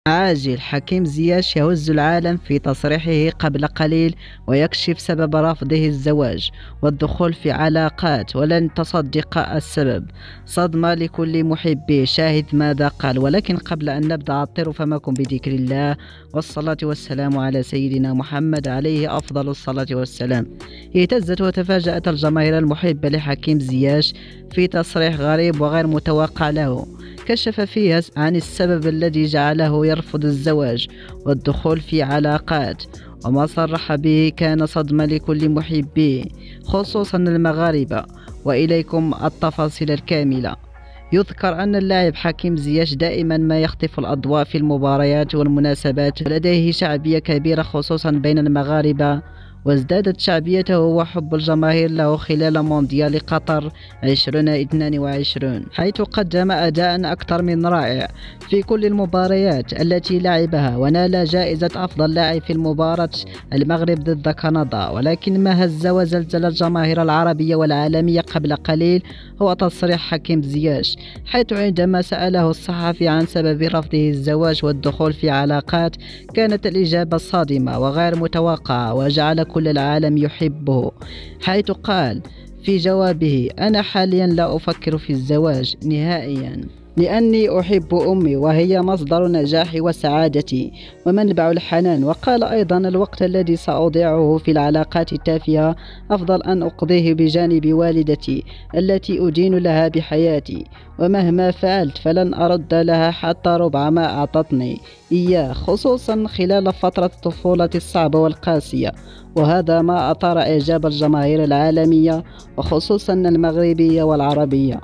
عاجل. حكيم زياش يهز العالم في تصريحه قبل قليل ويكشف سبب رفضه الزواج والدخول في علاقات، ولن تصدق السبب. صدمة لكل محبيه. شاهد ماذا قال. ولكن قبل أن نبدأ عطر فمكم بذكر الله والصلاة والسلام على سيدنا محمد عليه أفضل الصلاة والسلام. اهتزت وتفاجأت الجماهير المحبة لحكيم زياش في تصريح غريب وغير متوقع له، كشف فيها عن السبب الذي جعله يرفض الزواج والدخول في علاقات. وما صرح به كان صدمة لكل محبيه خصوصا المغاربة. وإليكم التفاصيل الكاملة. يذكر أن اللاعب حكيم زياش دائما ما يخطف الأضواء في المباريات والمناسبات، ولديه شعبية كبيرة خصوصا بين المغاربة، وازدادت شعبيته وحب الجماهير له خلال مونديال قطر 2022، حيث قدم أداء أكثر من رائع في كل المباريات التي لعبها، ونال جائزة أفضل لاعب في مباراة المغرب ضد كندا. ولكن ما هز وزلزل الجماهير العربية والعالمية قبل قليل هو تصريح حكيم زياش، حيث عندما سأله الصحفي عن سبب رفضه الزواج والدخول في علاقات كانت الإجابة صادمة وغير متوقعة وجعل كل العالم يحبه، حيث قال في جوابه: أنا حاليا لا أفكر في الزواج نهائيا، لأني أحب أمي وهي مصدر نجاحي وسعادتي ومنبع الحنان. وقال أيضا: الوقت الذي سأضيعه في العلاقات التافهة أفضل أن أقضيه بجانب والدتي التي أدين لها بحياتي، ومهما فعلت فلن أرد لها حتى ربع ما أعطتني إياه، خصوصا خلال فترة الطفولة الصعبة والقاسية. وهذا ما أثار إعجاب الجماهير العالمية وخصوصا المغربية والعربية.